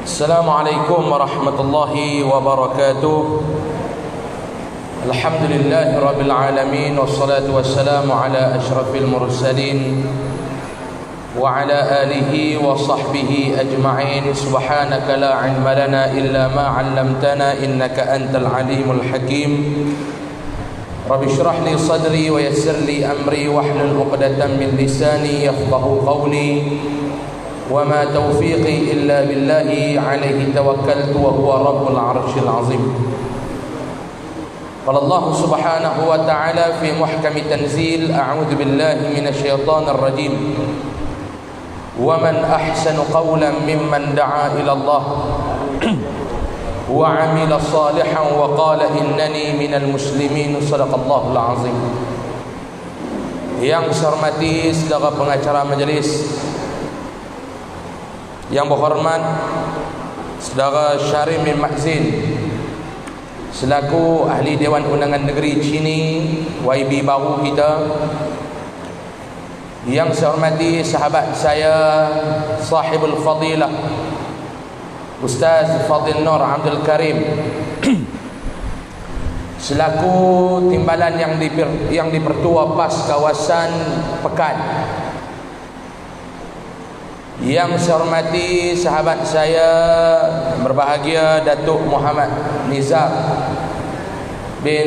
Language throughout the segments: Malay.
Assalamualaikum warahmatullahi wabarakatuh. Alhamdulillahi rabbil alamin, wassalatu wassalamu ala asyrafil mursalin wa ala alihi wa sahbihi ajma'in. Subhanaka la ilma lana illa ma 'allamtana innaka antal alimul hakim. Rabbi shrah li sadri wa yassir li amri wahlul 'uqdatam min lisani yafqahu qawli. وما توفيقي إلا بالله عليه توكلت وهو رب العرش العظيم. قال الله سبحانه وتعالى في محكم تنزيل: أعوذ بالله من الشيطان الرجيم ومن أحسن قولا ممن دعا إلى الله وعمل صالحا وقال إنني من المسلمين. صدق الله العظيم. Yang saya hormati saudara pengacara majelis, yang berhormat Saudara Syahrim bin Makhzin selaku Ahli Dewan Undangan Negeri Chini, YB baru kita. Yang saya hormati sahabat saya, sahibul fadilah Ustaz Fadil Nur Abdul Karim selaku timbalan yang dipertua PAS kawasan Pekan. Yang saya hormati sahabat saya berbahagia Datuk Muhammad Nizar bin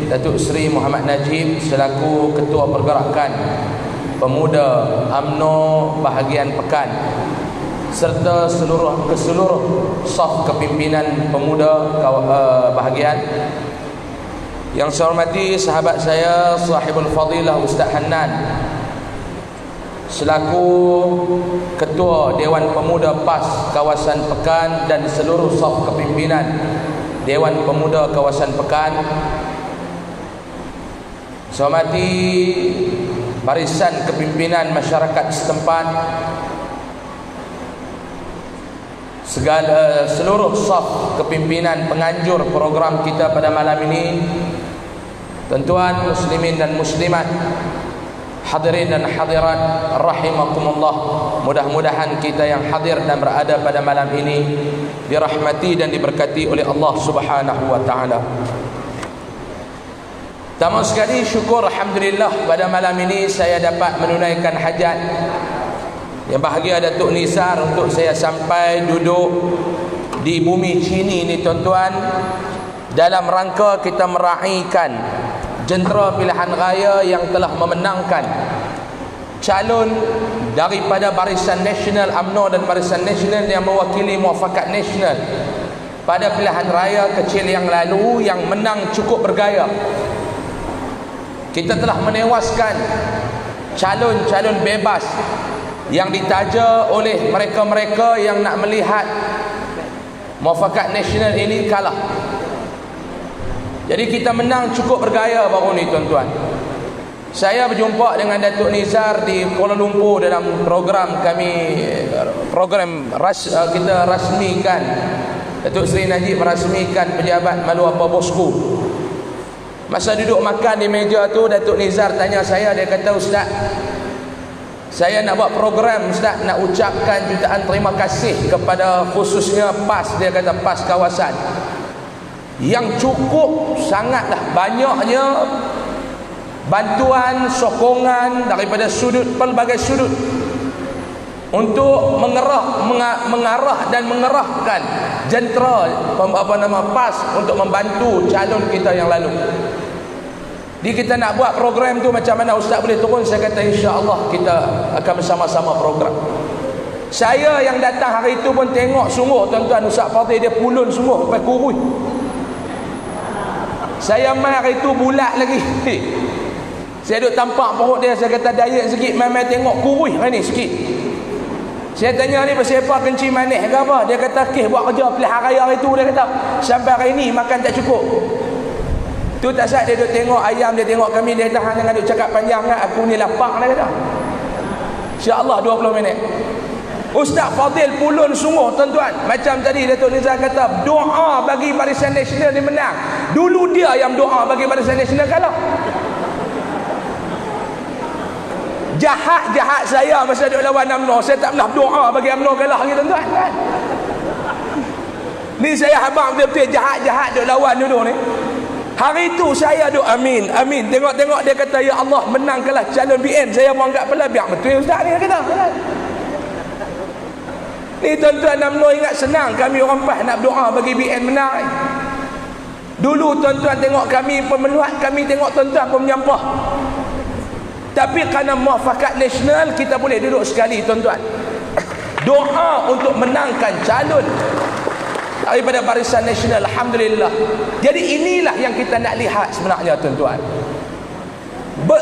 Datuk Seri Muhammad Najib selaku Ketua Pergerakan Pemuda UMNO bahagian Pekan, serta keseluruh saf kepimpinan pemuda bahagian. Yang saya hormati sahabat saya sahibul fadilah Ustaz Hanan selaku Ketua Dewan Pemuda PAS kawasan Pekan dan seluruh saf kepimpinan Dewan Pemuda kawasan Pekan. Saya hormati barisan kepimpinan masyarakat setempat, seluruh saf kepimpinan penganjur program kita pada malam ini, tuan-tuan muslimin dan muslimat, hadirin dan hadirat rahimakumullah. Mudah-mudahan kita yang hadir dan berada pada malam ini dirahmati dan diberkati oleh Allah Subhanahu wa taala. Pertama sekali syukur alhamdulillah pada malam ini saya dapat menunaikan hajat yang bahagia Datuk Nizar untuk saya sampai duduk di bumi Chini ini, tuan-tuan, dalam rangka kita meraihkan jentera pilihan raya yang telah memenangkan calon daripada Barisan Nasional UMNO dan Barisan Nasional yang mewakili Muafakat Nasional pada pilihan raya kecil yang lalu, yang menang cukup bergaya. Kita telah menewaskan calon-calon bebas yang ditaja oleh mereka-mereka yang nak melihat Muafakat Nasional ini kalah. Jadi kita menang cukup bergaya baru ni, tuan-tuan. Saya berjumpa dengan Datuk Nizar di Kuala Lumpur dalam program kami, kita rasmikan, Datuk Seri Najib merasmikan pejabat malu apa bosku. Masa duduk makan di meja tu, Datuk Nizar tanya saya, dia kata, "Ustaz, saya nak buat program, Ustaz, nak ucapkan jutaan terima kasih kepada khususnya PAS," dia kata, "PAS kawasan yang cukup sangatlah banyaknya bantuan, sokongan daripada pelbagai sudut untuk mengarah dan mengerahkan jentera PAS untuk membantu calon kita yang lalu." Jadi kita nak buat program tu macam mana Ustaz boleh turun? Saya kata insya-Allah kita akan bersama-sama program. Saya yang datang hari itu pun tengok sungguh, tuan-tuan, Ustaz Fadil dia pulun sungguh sampai kurus. Saya mai hari itu bulat lagi. Saya duduk tampak perut dia, saya kata diet sikit, mai tengok kurus hari ni sikit. Saya tanya ni pasal apa, kencing manis ke apa? Dia kata buat kerja pilihan raya hari tu, dia kata sampai hari ni makan tak cukup. Tu tak sat dia duduk tengok ayam, dia tengok kami, dia tahan jangan duduk cakap panjang kan, aku ni lapar, dia kata. Insya-Allah 20 minit. Ustaz Fadil pulun sungguh, tuan-tuan. Macam tadi Datuk Nizar kata, doa bagi Barisan Nasional ni menang. Dulu dia yang doa bagi Barisan Nasional kalah. Jahat-jahat saya masa duk lawan UMNO, saya tak pernah doa bagi UMNO kalah lagi tuan-tuan kan. Ni saya abang betul-betul jahat-jahat duk lawan dulu ni. Hari tu saya duk amin. Tengok-tengok dia kata ya Allah menangkanlah calon BN. Saya pun anggap pula biar betul ustaz ni kata. Ni tuan-tuan UMNO ingat senang kami orang PAS nak doa bagi BN menang. Dulu tuan-tuan tengok kami pemeluat, kami tengok tuan-tuan pun menyampah. Tapi kerana muafakat nasional kita boleh duduk sekali tuan-tuan. Doa untuk menangkan calon daripada barisan nasional, alhamdulillah. Jadi inilah yang kita nak lihat sebenarnya tuan-tuan.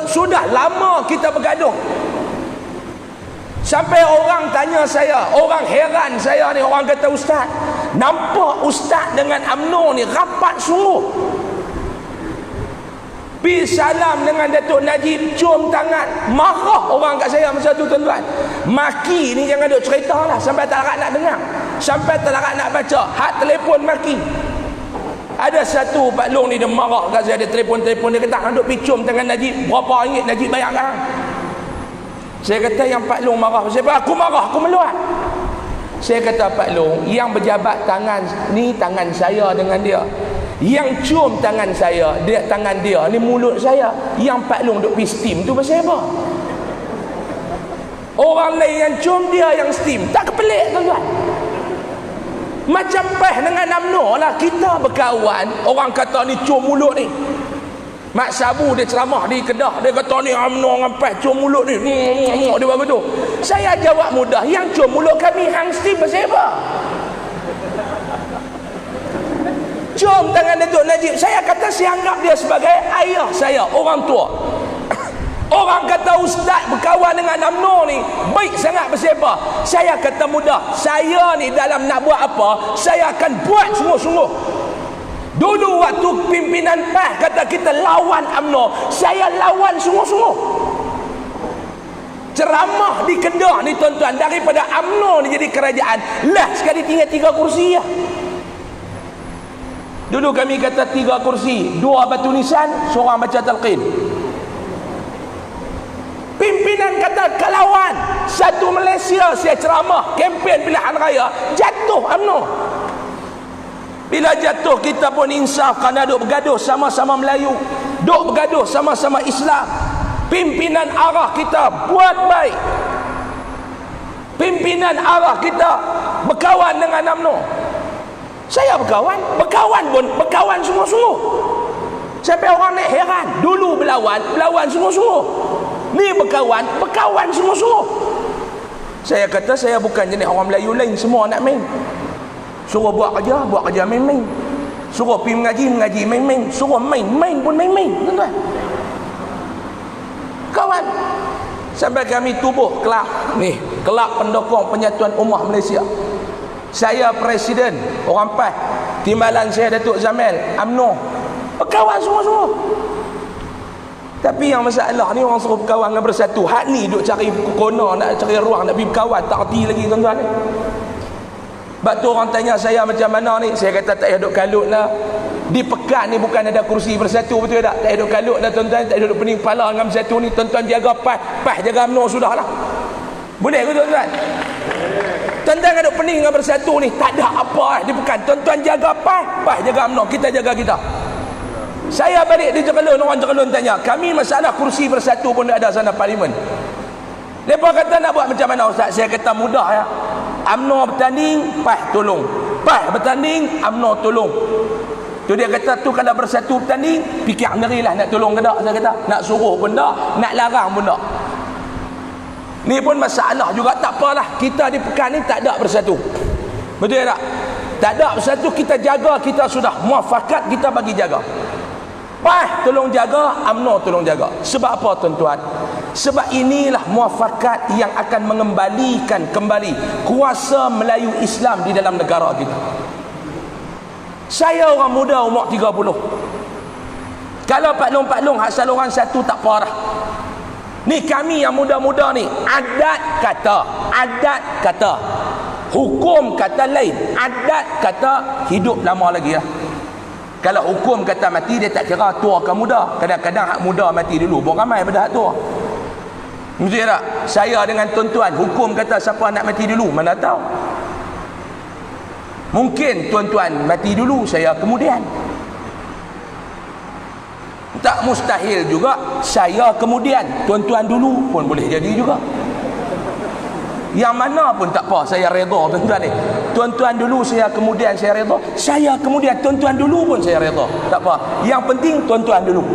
Sudah lama kita bergaduh. Sampai orang tanya saya, orang heran saya ni, orang kata ustaz, nampak ustaz dengan UMNO ni rapat sungguh. Pergi salam dengan Datuk Najib, cium tangan, marah orang kat saya masa tu tuan-tuan. Maki ni jangan duk cerita lah, sampai tak larat nak dengar, sampai tak larat nak baca, hak telefon maki. Ada satu Pak Long ni dia marah kat saya, dia telefon-telefon, dia kata hang duk pergi cium tangan Najib, berapa ringgit Najib bayar kat hang? Saya kata yang Pak Long marah, siapa? Aku marah, aku meluat. Saya kata Pak Long, yang berjabat tangan ni tangan saya dengan dia. Yang cium tangan saya, dia tangan dia ni mulut saya. Yang Pak Long duk pergi steam tu pasal apa? Orang lain yang cium, dia yang steam. Tak kepelik tuan-tuan. Macam PAS dengan UMNO lah, kita berkawan. Orang kata ni cium mulut ni. Mak Sabu dia ceramah di Kedah, dia kata ni UMNO dengan PAS cium mulut ni. Dia buat betul. Saya jawab mudah, yang cium mulut kami hang steam pasal apa? Cium tangan Datuk Najib, saya kata saya anggap dia sebagai ayah saya, orang tua. Orang kata ustaz berkawan dengan UMNO ni baik sangat pasal apa? Saya kata mudah, saya ni dalam nak buat apa, saya akan buat sungguh-sungguh. Dulu waktu pimpinan PAS kata kita lawan UMNO, saya lawan sungguh-sungguh. Ceramah di Kedah ni tuan-tuan, daripada UMNO ni jadi kerajaan, lah sekali tinggal 3 kursi ya. Dulu kami kata 3 kursi, 2 batu nisan, seorang baca talqin. Pimpinan kata kelawan, 1 Malaysia saya ceramah, kempen pilihan raya, jatuh UMNO. Bila jatuh kita pun insaf kerana duk bergaduh sama-sama Melayu, duk bergaduh sama-sama Islam. Pimpinan arah kita buat baik. Pimpinan arah kita berkawan dengan UMNO. Saya berkawan pun berkawan sungguh-sungguh. Sampai orang ni heran, dulu berlawan sungguh-sungguh. Ni berkawan sungguh-sungguh. Saya kata saya bukan jenis orang Melayu lain semua nak main. Suruh buat kerja main-main. Suruh pergi mengaji main-main. Suruh main pun main-main, tuan-tuan. Kawan. Sampai kami tubuh kelab ni, kelab pendukung penyatuan ummah Malaysia. Saya presiden orang PAS, timbalan saya Datuk Zamel, UMNO. Berkawan semua-semua. Tapi yang masalah ni orang suruh berkawan dengan bersatu. Hak ni duk cari kona, nak cari ruang nak pergi berkawan, tak erti lagi tuan-tuan ni. Sebab tu orang tanya saya macam mana ni, saya kata tak payah duk kalut lah. Di Pekan ni bukan ada kursi bersatu, betul tak? Tak payah duk kalut lah tuan-tuan, tak payah duk pening kepala dengan bersatu ni. Tuan-tuan jaga PAS jaga UMNO sudahlah. Boleh ke tuan-tuan? Tuan-tuan ada pening dengan bersatu ni, tak ada apa di Pekan. Tuan-tuan jaga PAS jaga UMNO, kita jaga kita. Saya balik di Jekalun, orang Jekalun tanya, kami masalah kursi bersatu pun ada sana parlimen. Mereka kata nak buat macam mana ustaz? Saya kata mudah ya. UMNO bertanding, PAS tolong. PAS bertanding, UMNO tolong. Tu dia kata tu kalau bersatu bertanding, fikir ngerilah nak tolong ke tak. Saya kata nak suruh pun tak, nak larang pun tak. Ni pun masalah juga, tak apalah. Kita di Pekan ni tak ada bersatu. Betul tak? Tak ada bersatu, kita jaga, kita sudah muafakat, kita bagi jaga. PAS tolong jaga, UMNO tolong jaga. Sebab apa tuan-tuan? Sebab inilah muafakat yang akan mengembalikan kembali kuasa Melayu Islam di dalam negara kita. Saya orang muda umur 30. Kalau Pak Long asal orang satu tak apa dah. Ni kami yang muda-muda ni, adat kata, hukum kata lain, adat kata hidup lama lagi lah. Kalau hukum kata mati, dia tak kira tua ke muda. Kadang-kadang hak muda mati dulu, bukan ramai pada hak tua. Mesti tak? Saya dengan tuan-tuan hukum kata siapa nak mati dulu, mana tahu. Mungkin tuan-tuan mati dulu, saya kemudian. Tak mustahil juga saya kemudian, tuan-tuan dulu pun boleh jadi juga. Yang mana pun tak apa, saya redha tuan-tuan ni. Tuan-tuan dulu, saya kemudian, saya redha. Saya kemudian, tuan-tuan dulu pun saya redha. Tak apa. Yang penting tuan-tuan dulu.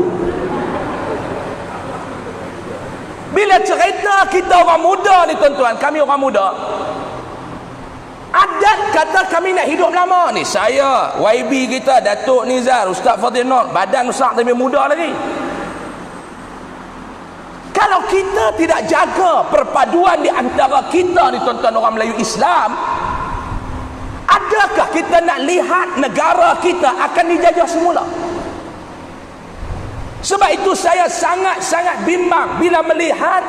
Bila cerita kita orang muda ni tuan-tuan, kami orang muda, adat kata kami nak hidup lama ni. Saya, YB kita, Datuk Nizar, Ustaz Fadil Nur, badan besar tapi muda lagi. Kalau kita tidak jaga perpaduan di antara kita ni tuan-tuan orang Melayu Islam, adakah kita nak lihat negara kita akan dijajah semula? Sebab itu saya sangat-sangat bimbang bila melihat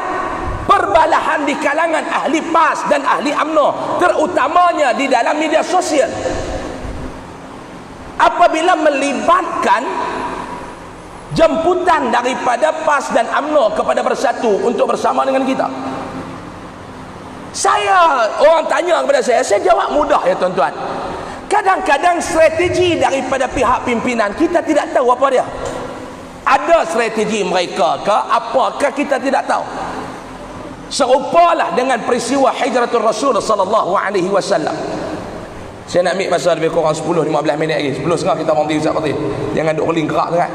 perbalahan di kalangan ahli PAS dan ahli UMNO, terutamanya di dalam media sosial, apabila melibatkan jemputan daripada PAS dan UMNO kepada Bersatu untuk bersama dengan kita. Orang tanya kepada saya jawab mudah ya tuan-tuan. Kadang-kadang strategi daripada pihak pimpinan kita tidak tahu apa dia. Ada strategi mereka ke apakah kita tidak tahu. Serupalah dengan peristiwa Hijratul Rasul sallallahu alaihi wasallam. Saya nak ambil masa lebih kurang 10-15 minit lagi. 10.30 kita berhenti Ustaz Fatih. Jangan duk rolling kerak sangat.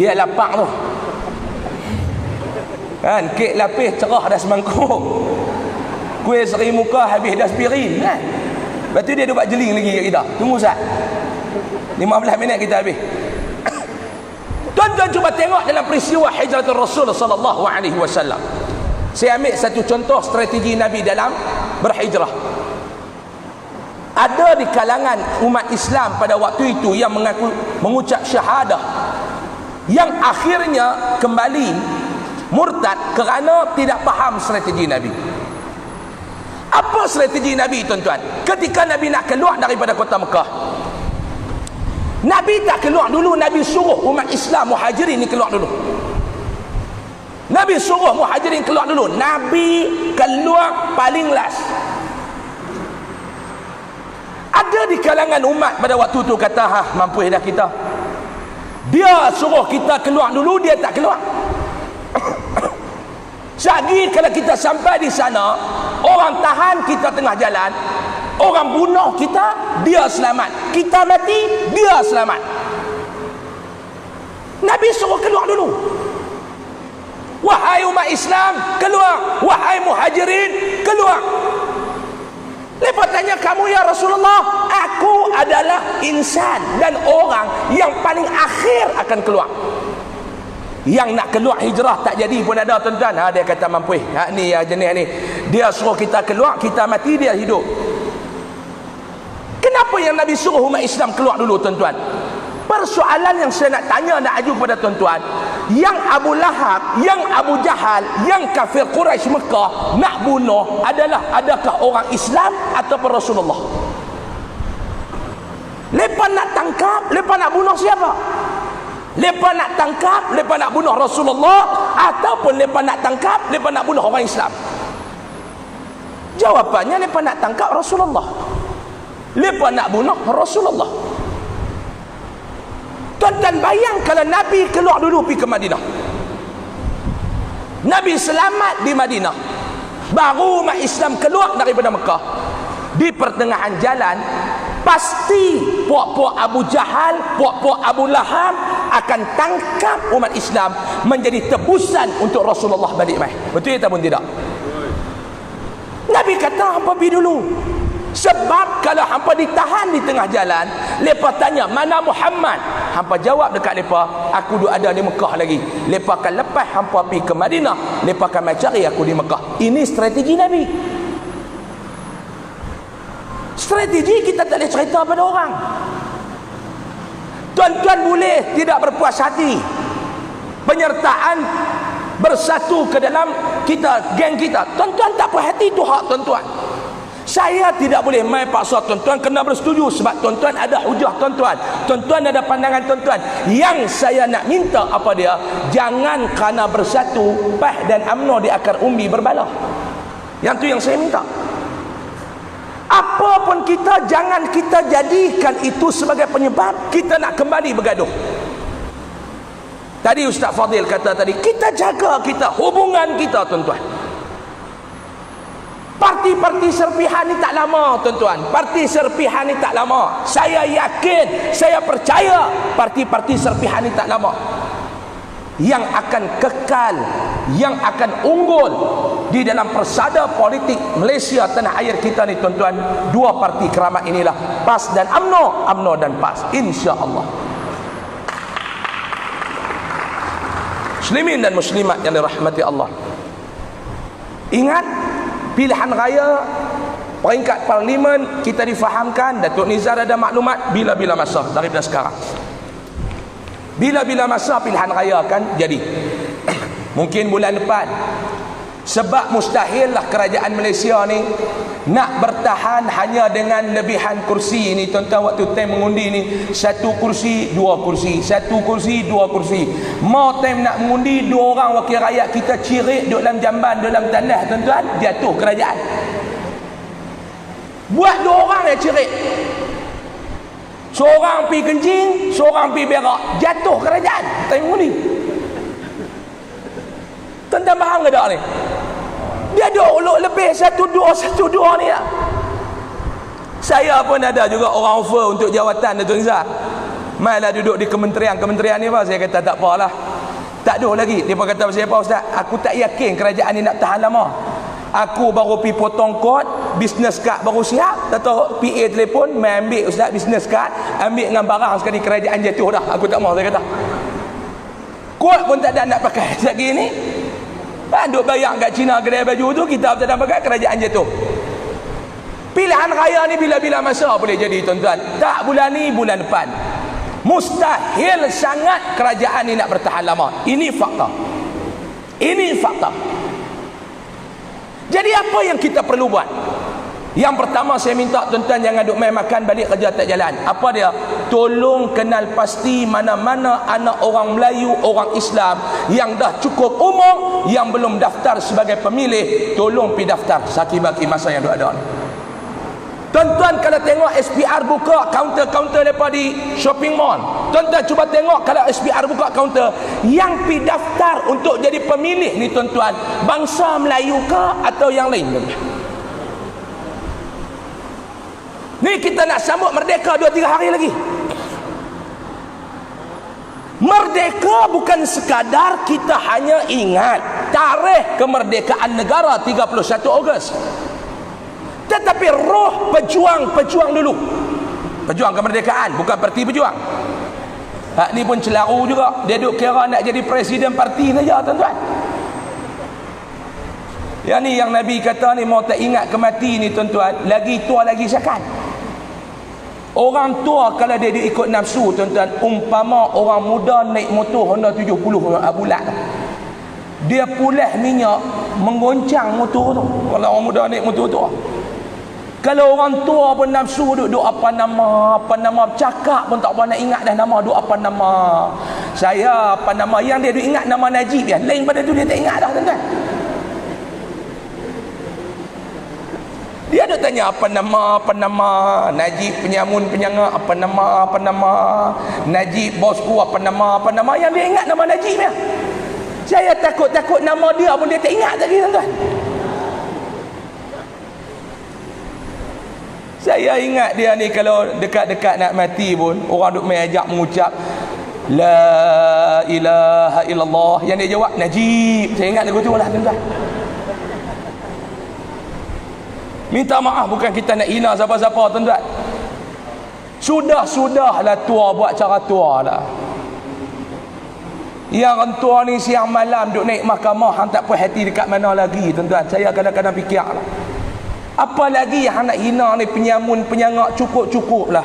Dia lapak tu. Kan, kek lapis cerah dah semangkuk. Kuih seri muka habis dah spirin kan. Lepas tu dia duk buat jeling lagi kat kita. Tunggu Ustaz. 15 minit kita habis. Tuan-tuan cuba tengok dalam peristiwa Hijratul Rasul sallallahu alaihi wasallam. Saya ambil satu contoh strategi Nabi dalam berhijrah. Ada di kalangan umat Islam pada waktu itu yang mengucap syahadah, yang akhirnya kembali murtad kerana tidak faham strategi Nabi. Apa strategi Nabi tuan-tuan? Ketika Nabi nak keluar daripada kota Mekah, Nabi tak keluar dulu, Nabi suruh umat Islam Muhajirin ni keluar dulu. Nabi suruh Muhajirin keluar dulu. Nabi keluar paling last. Ada di kalangan umat pada waktu tu kata, mampu dah kita. Dia suruh kita keluar dulu, dia tak keluar. Jadi kalau kita sampai di sana, orang tahan kita tengah jalan, orang bunuh kita, dia selamat. Kita mati, dia selamat. Nabi suruh keluar dulu. Wahai umat Islam, keluar. Wahai Muhajirin, keluar. Lepas tanya, kamu ya Rasulullah? Aku adalah insan dan orang yang paling akhir akan keluar. Yang nak keluar hijrah tak jadi pun ada tuan-tuan. Dia kata mampu. Ni ya jenis ni. Dia suruh kita keluar, kita mati, dia hidup. Kenapa yang Nabi suruh umat Islam keluar dulu tuan-tuan? Persoalan yang saya nak tanya, nak aju pada tuan-tuan, yang Abu Lahab, yang Abu Jahal, yang kafir Quraisy Mekah nak bunuh adalah adakah orang Islam ataupun Rasulullah? Lepas nak tangkap, lepas nak bunuh siapa? Lepas nak tangkap, lepas nak bunuh Rasulullah, ataupun lepas nak tangkap, lepas nak bunuh orang Islam? Jawapannya lepas nak tangkap Rasulullah, lepas nak bunuh Rasulullah. Tuan-tuan bayang kalau Nabi keluar dulu pergi ke Madinah, Nabi selamat di Madinah, baru umat Islam keluar daripada Mekah. Di pertengahan jalan, pasti puak-puak Abu Jahal, puak-puak Abu Lahab akan tangkap umat Islam menjadi tebusan untuk Rasulullah balik mai. Betul ataupun tidak? Nabi kata hampa pergi dulu. Sebab kalau hampa ditahan di tengah jalan, lepas tanya mana Muhammad, hampa jawab dekat lepa, aku duk ada di Mekah lagi. Lepas kan lepas hampa pergi ke Madinah, lepas kan mai cari aku di Mekah. Ini strategi Nabi. Strategi kita tak boleh cerita pada orang. Tuan-tuan boleh tidak berpuas hati penyertaan bersatu ke dalam kita, geng kita. Tuan-tuan tak puas hati, itu hak tuan-tuan. Saya tidak boleh main paksa tuan-tuan kena bersetuju sebab tuan-tuan ada hujah tuan-tuan. Tuan-tuan ada pandangan tuan-tuan. Yang saya nak minta apa dia? Jangan kerana bersatu PAS dan UMNO di akar umbi berbalah. Yang tu yang saya minta. Apa pun kita, jangan kita jadikan itu sebagai penyebab kita nak kembali bergaduh. Tadi Ustaz Fadil kata tadi, kita jaga kita, hubungan kita tuan-tuan. Parti-parti serpihan ni tak lama tuan-tuan. Parti serpihan ni tak lama. Saya yakin, saya percaya parti-parti serpihan ni tak lama. Yang akan kekal, yang akan unggul di dalam persada politik Malaysia tanah air kita ni tuan-tuan, dua parti keramat inilah, PAS dan UMNO, UMNO dan PAS, insya-Allah. Muslimin dan muslimat yang dirahmati Allah, ingat pilihan raya peringkat parlimen kita difahamkan, Datuk Nizar ada maklumat bila-bila masa daripada sekarang. Bila-bila masa pilihan raya akan jadi. Mungkin bulan depan. Sebab mustahil lah kerajaan Malaysia ni nak bertahan hanya dengan lebihan kursi ni tuan-tuan. Waktu time mengundi ni, satu kursi, dua kursi, satu kursi, dua kursi. Mau time nak mengundi, dua orang wakil rakyat kita cirit duduk dalam jamban, dalam tanah tuan-tuan, jatuh kerajaan. Buat dua orang yang cirit, seorang pergi kencing, seorang pergi berak, jatuh kerajaan time mengundi. Tuan-tuan faham ke tak ni? Dia ada uluk lebih satu dua ni lah. Saya pun ada juga orang offer untuk jawatan Datuk Nizar. Mainlah duduk di kementerian ni apa. Saya kata tak apalah, tak ada lagi. Dia pun kata pasal apa Ustaz? Aku tak yakin kerajaan ni nak tahan lama. Aku baru pergi potong kod, business card baru siap, Dato' PA telefon, main ambil Ustaz business card, ambil dengan barang sekali kerajaan jatuh dah. Aku tak mahu, saya kata. Kod pun tak ada nak pakai lagi ni. Duk bayang kat Cina kedai baju tu, kita tak ada pakai, kerajaan jatuh. Pilihan raya ni bila-bila masa boleh jadi tuan-tuan. Tak bulan ni, bulan depan. Mustahil sangat kerajaan ni nak bertahan lama. Ini fakta. Ini fakta. Jadi apa yang kita perlu buat? Yang pertama saya minta tuan-tuan jangan duk main makan balik kerja tak jalan. Apa dia? Tolong kenal pasti mana-mana anak orang Melayu, orang Islam yang dah cukup umur, yang belum daftar sebagai pemilih, tolong pergi daftar saki-baki masa yang ada ni. Tuan-tuan kalau tengok SPR buka kaunter-kaunter lepas di shopping mall, tuan-tuan cuba tengok kalau SPR buka kaunter, yang pergi daftar untuk jadi pemilih ni tuan-tuan, bangsa Melayu ke atau yang lain tuan-tuan? Ni kita nak sambut merdeka 2-3 hari lagi. Merdeka bukan sekadar kita hanya ingat tarikh kemerdekaan negara 31 Ogos. Tetapi roh pejuang dulu. Pejuang kemerdekaan, bukan parti pejuang. Hak ni pun celaru juga. Dia duk kira nak jadi presiden parti saja tuan-tuan. Yang ni yang Nabi kata ni, mau tak ingat kemati ni tuan-tuan, lagi tua lagi sakan. Orang tua kalau dia ikut nafsu tuan-tuan, umpama orang muda naik motor Honda 70 bulat, dia pulas minyak menggoncang motor tu. Kalau orang muda naik motor tua, kalau orang tua pun nafsu duk apa nama cakap pun tak apa nak ingat dah nama, duk apa nama saya, apa nama yang dia duk ingat nama Najib ya, lain pada tu dia tak ingat dah tuan-tuan. Dia ada tanya apa nama Najib penyamun penyanga, apa nama Najib bosku, apa nama yang dia ingat nama Najib ya. Saya takut nama dia pun dia tak ingat lagi tuan-tuan. Saya ingat dia ni kalau dekat-dekat nak mati pun orang duk main ajak mengucap la ilaha illallah, yang dia jawab Najib. Saya ingat lagu tu lah tuan-tuan. Minta maaf bukan kita nak hina siapa-siapa tuan-tuan. Sudahlah tua buat cara tua lah. Yang tua ni siang malam duk naik mahkamah, hang tak puas hati dekat mana lagi tuan-tuan. Saya kadang-kadang fikir lah. Apa lagi yang nak hina ni, penyamun penyangak, cukup lah.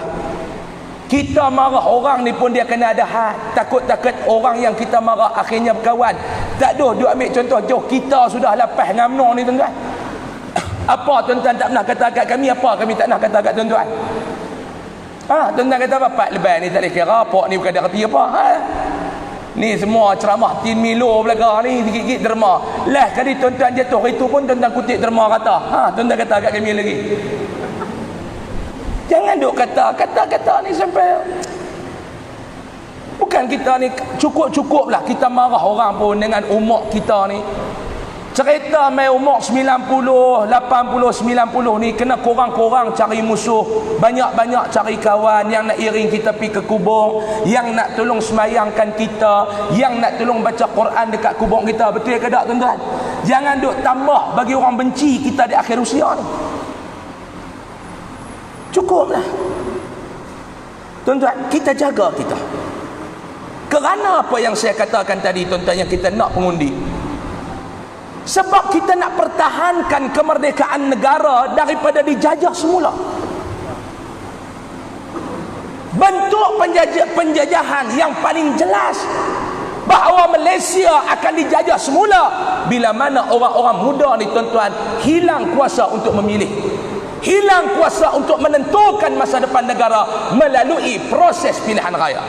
Kita marah orang ni pun dia kena ada had. Takut-takut orang yang kita marah akhirnya berkawan. Tak ada, dia ambil contoh jauh, kita sudah lepas dengan UMNO ni tuan-tuan. Apa tuan-tuan tak pernah kata kat kami, apa kami tak pernah kata kat tuan-tuan? Tuan-tuan kata bapak lebar ni tak boleh kira, apa ni bukan dia kerti apa? Ni semua ceramah Tin Milo belakang ni sikit-sikit derma. Lah kali tuan-tuan jatuh itu pun tuan-tuan kutip derma kata. Tuan-tuan kata kat kami lagi. Jangan duk kata ni sampai. Bukan kita ni cukup-cukup lah kita marah orang pun dengan umur kita ni. Cerita mai umur 90, 80, 90 ni kena korang-korang cari musuh, banyak-banyak cari kawan yang nak iring kita pergi ke kubur, yang nak tolong semayangkan kita, yang nak tolong baca Quran dekat kubur kita. Betul ke tak tuan-tuan? Jangan duk tambah bagi orang benci kita di akhir usia ni. Cukuplah. Tuan-tuan, kita jaga kita. Kerana apa yang saya katakan tadi tuan-tuan, yang kita nak pengundi. Sebab kita nak pertahankan kemerdekaan negara daripada dijajah semula. Bentuk penjajahan yang paling jelas bahawa Malaysia akan dijajah semula bila mana orang-orang muda ni tuan-tuan hilang kuasa untuk memilih, hilang kuasa untuk menentukan masa depan negara melalui proses pilihan raya.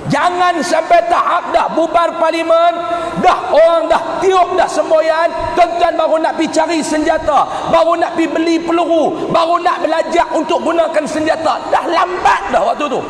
Jangan sampai tahap dah bubar parlimen, dah orang dah tiup dah semboyan, tuan-tuan baru nak pergi cari senjata, baru nak pergi beli peluru, baru nak belajar untuk gunakan senjata. Dah lambat dah waktu tu.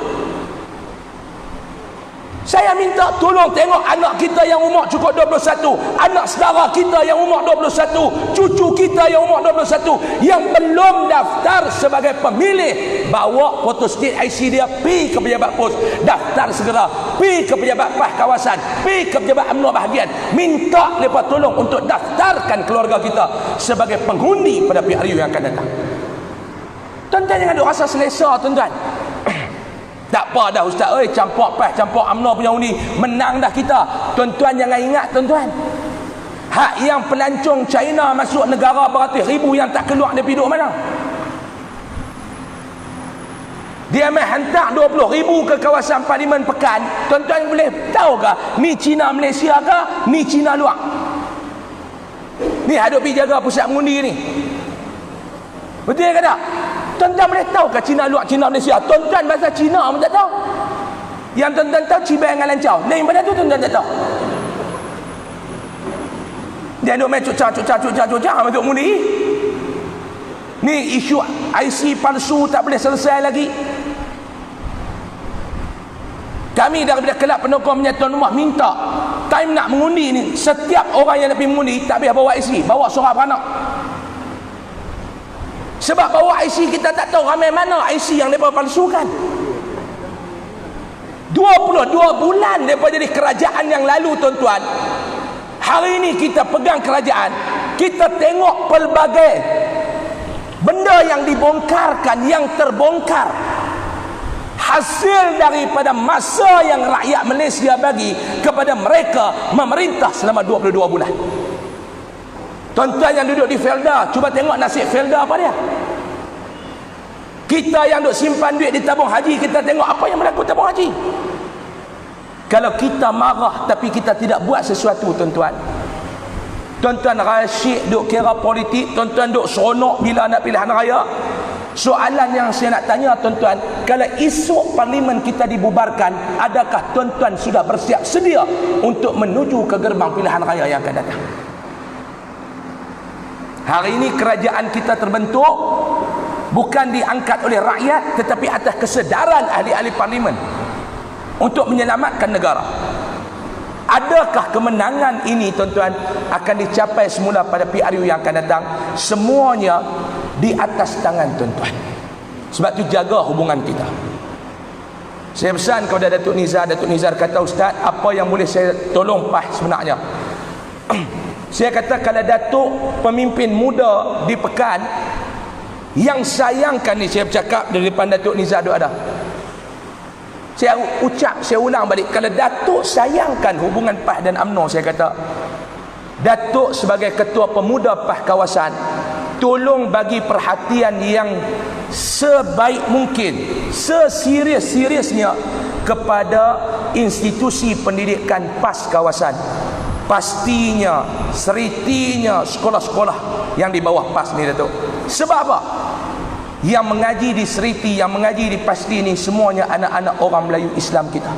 Saya minta tolong tengok anak kita yang umur cukup 21, anak saudara kita yang umur 21, cucu kita yang umur 21 yang belum daftar sebagai pemilih, bawa photostat IC dia, pergi ke pejabat pos, daftar segera, pergi ke pejabat PAS kawasan, pergi ke pejabat UMNO bahagian, minta mereka tolong untuk daftarkan keluarga kita sebagai pengundi pada PRU yang akan datang. Tuan-tuan jangan ada rasa selesa tuan-tuan. Tak apa dah ustaz, campur PAS, campur UMNO punya undi, menang dah kita. Tuan-tuan jangan ingat tuan-tuan, hak yang pelancong China masuk negara beratus ribu yang tak keluar dia pergi duduk mana? Dia main hantar 20,000 ke kawasan Parlimen Pekan. Tuan-tuan boleh tahu ke ni Cina Malaysia ke ni Cina luar? Ni hadap pergi jaga pusat mengundi ni. Betul ke tak? Tuan-tuan boleh tahu ke Cina luar, Cina Malaysia? Tuan-tuan bahasa Cina pun tak tahu. Yang tuan-tuan tahu Cibai dengan Lancau. Lain pada tu tuan-tuan tak tahu. Dia duk main cucah untuk mengundi. Ni isu IC palsu tak boleh selesai lagi. Kami daripada Kelab Pendukung Penyatuan Ummah minta time nak mengundi ni, setiap orang yang nak pergi mengundi tak payah bawa IC, bawa surat beranak. Sebab bawa IC kita tak tahu ramai mana IC yang mereka palsukan. 22 bulan daripada jadi kerajaan yang lalu tuan-tuan, hari ini kita pegang kerajaan, kita tengok pelbagai benda yang dibongkarkan, yang terbongkar, hasil daripada masa yang rakyat Malaysia bagi kepada mereka memerintah selama 22 bulan. Tuan-tuan yang duduk di Felda, cuba tengok nasib Felda apa dia. Kita yang duduk simpan duit di tabung haji, kita tengok apa yang berlaku tabung haji. Kalau kita marah tapi kita tidak buat sesuatu tuan-tuan, tuan-tuan rasyik duk kira politik, tuan-tuan duk seronok bila nak pilihan raya. Soalan yang saya nak tanya tuan-tuan, kalau esok parlimen kita dibubarkan, adakah tuan-tuan sudah bersiap sedia untuk menuju ke gerbang pilihan raya yang akan datang? Hari ini kerajaan kita terbentuk bukan diangkat oleh rakyat, tetapi atas kesedaran ahli-ahli parlimen untuk menyelamatkan negara. Adakah kemenangan ini tuan-tuan akan dicapai semula pada PRU yang akan datang? Semuanya di atas tangan tuan-tuan. Sebab tu jaga hubungan kita. Saya pesan kepada Datuk Nizar. Datuk Nizar kata, Ustaz, apa yang boleh saya tolong PAS sebenarnya? Saya kata, kalau Datuk pemimpin muda di Pekan yang sayangkan ni, saya bercakap dari depan Datuk Nizar duk ada, saya ucap, saya ulang balik, kalau Datuk sayangkan hubungan PAS dan UMNO, saya kata Datuk sebagai ketua pemuda PAS kawasan, tolong bagi perhatian yang sebaik mungkin, seserius-seriusnya kepada institusi pendidikan PAS kawasan. Pastinya, seritinya sekolah-sekolah yang di bawah PAS ni Datuk. Sebab apa? Yang mengaji di Seriti, yang mengaji di PASDI ni semuanya anak-anak orang Melayu Islam kita.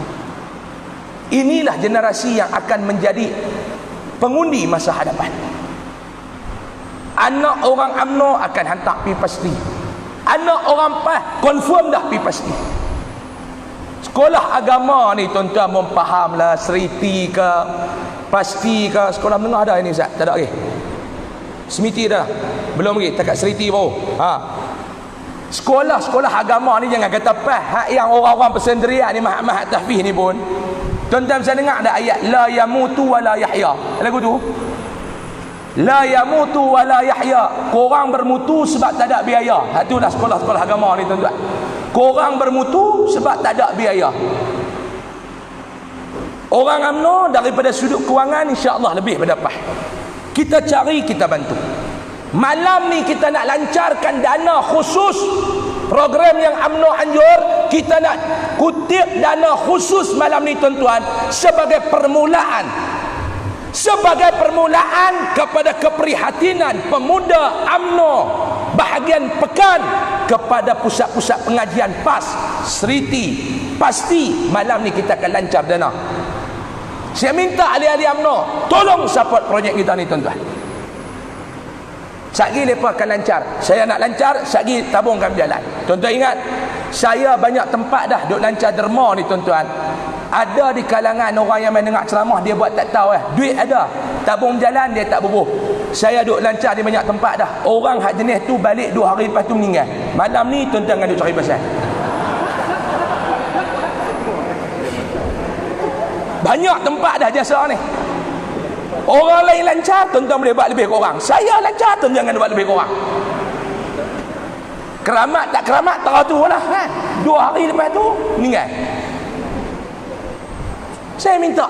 Inilah generasi yang akan menjadi pengundi masa hadapan. Anak orang UMNO akan hantar pergi PASDI. Anak orang PAS confirm dah pergi PASDI. Sekolah agama ni tuan-tuan memfahamlah, Seriti ke PASDI ke sekolah menengah ada ini Ustaz? Tak ada lagi. Semiti dah. Belum lagi, takat Seriti baru. Sekolah-sekolah agama ni jangan kata PAS. Hak yang orang-orang pesendirian ni Mahat Tahfiz ni pun. Tuan-tuan bisa dengar ada ayat la yamutu wa la yahya. Lagu tu. La yamutu wa la yahya. Korang bermutu sebab tak ada biaya. Itulah sekolah-sekolah agama ni tuan-tuan. Korang bermutu sebab tak ada biaya. Orang UMNO daripada sudut kewangan insya-Allah lebih berdapat. Kita cari, kita bantu. Malam ni kita nak lancarkan dana khusus program yang UMNO anjur. Kita nak kutip dana khusus malam ni tuan-tuan sebagai permulaan kepada keprihatinan pemuda UMNO bahagian pekan kepada pusat-pusat pengajian PAS, Seriti, PASDI. Malam ni kita akan lancar dana. Saya minta ahli-ahli UMNO tolong support projek kita ni tuan-tuan. Satgi mereka akan lancar. Saya nak lancar, satgi tabungkan berjalan. Tuan-tuan ingat, saya banyak tempat dah duk lancar derma ni tuan-tuan. Ada di kalangan orang yang main dengar ceramah, dia buat tak tahu duit ada, tabung berjalan dia tak bubuh. Saya duk lancar di banyak tempat dah. Orang hak jenis tu balik 2 hari lepas tu meninggal. Malam ni tuan-tuan duk cari pasal. Banyak tempat dah jasa ni. Orang lain lancar, tuan-tuan boleh buat lebih kurang. Saya lancar, tuan-tuan jangan buat lebih kurang. Keramat tak keramat, tahu tu lah kan. 2 hari lepas tu meninggal. Saya minta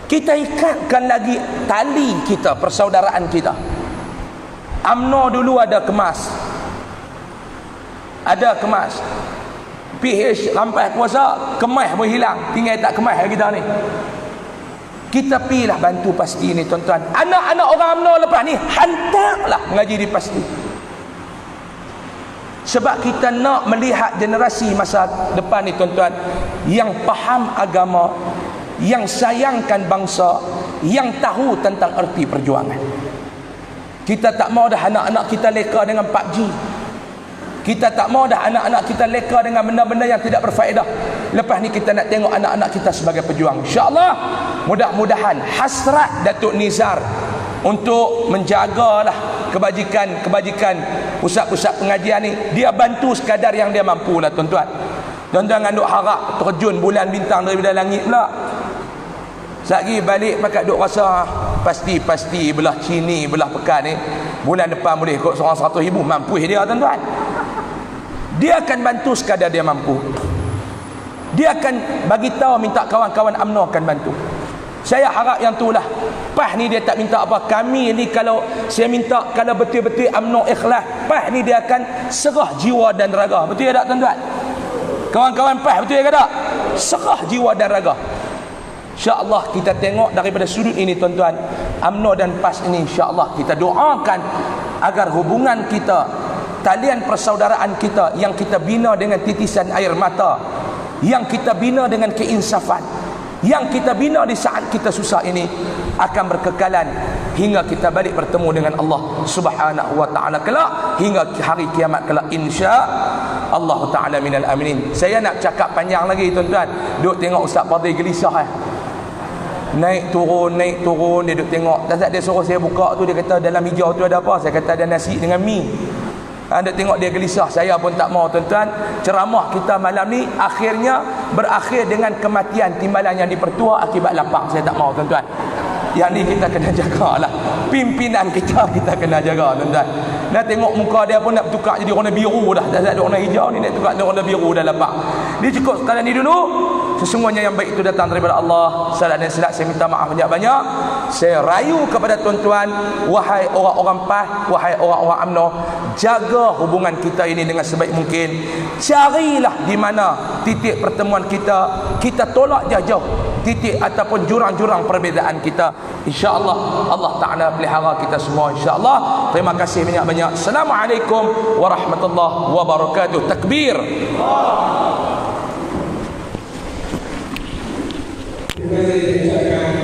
kita ikatkan lagi tali kita, persaudaraan kita. UMNO dulu ada kemas. Ada kemas. PH rampai kuasa, kemas pun hilang. Tinggal tak kemas kita ni. Kita pilah bantu PASDI ni tuan-tuan. Anak-anak orang UMNO lepas ni hantarlah mengaji di PASDI. Sebab kita nak melihat generasi masa depan ni tuan-tuan yang faham agama, yang sayangkan bangsa, yang tahu tentang erti perjuangan. Kita tak mau dah anak-anak kita leka dengan PUBG. Kita tak mau dah anak-anak kita leka dengan benda-benda yang tidak berfaedah. Lepas ni kita nak tengok anak-anak kita sebagai pejuang. InsyaAllah, mudah-mudahan hasrat Datuk Nizar untuk menjagalah kebajikan pusat-pusat pengajian ni, dia bantu sekadar yang dia mampu lah tuan-tuan. Tuan-tuan duk harap terjun bulan bintang daripada langit pula. Satgi balik pakat duk rasa pasti belah Cini, belah Pekan ni bulan depan boleh ikut seorang 100,000, mampu dia tuan-tuan. Dia akan bantu sekadar dia mampu. Dia akan bagi tahu, minta kawan-kawan UMNO akan bantu. Saya harap yang itulah. PAS ni dia tak minta apa. Kami ni kalau saya minta, kalau betul-betul UMNO ikhlas, PAS ni dia akan serah jiwa dan raga. Betul tak tuan-tuan? Kawan-kawan PAS betul ke tak? Serah jiwa dan raga. InsyaAllah kita tengok daripada sudut ini tuan-tuan, UMNO dan PAS ini insyaAllah kita doakan agar hubungan kita, talian persaudaraan kita yang kita bina dengan titisan air mata, yang kita bina dengan keinsafan, yang kita bina di saat kita susah ini akan berkekalan hingga kita balik bertemu dengan Allah Subhanahu wa taala kelak, hingga hari kiamat kelak insya-Allah taala minal aminin. Saya nak cakap panjang lagi tuan-tuan. Duk tengok Ustaz Fadil gelisah naik turun dia duk tengok. Dia suruh saya buka tu, dia kata dalam hijau tu ada apa? Saya kata ada nasi dengan mi. Anda tengok dia gelisah, saya pun tak mau tuan-tuan. Ceramah kita malam ni akhirnya berakhir dengan kematian timbalan yang dipertua akibat lapar. Saya tak mau tuan-tuan. Yang ni kita kena jagalah. Pimpinan kita kena jaga tuan-tuan. Nak tengok muka dia pun nak bertukar jadi warna biru dah. Dah ada warna hijau ni nak tukar jadi warna biru dah lapar. Dia cukup sekalian ni dulu. Sesungguhnya yang baik itu datang daripada Allah. Salah dan silap saya minta maaf banyak-banyak. Saya rayu kepada tuan-tuan, wahai orang-orang PAS, wahai orang-orang UMNO, jaga hubungan kita ini dengan sebaik mungkin. Carilah di mana titik pertemuan kita. Kita tolak jauh-jauh. titik ataupun jurang-jurang perbezaan kita. InsyaAllah Allah Ta'ala pelihara kita semua, insyaAllah. Terima kasih banyak-banyak. Assalamualaikum warahmatullahi wabarakatuh. Takbir. Terima kasih.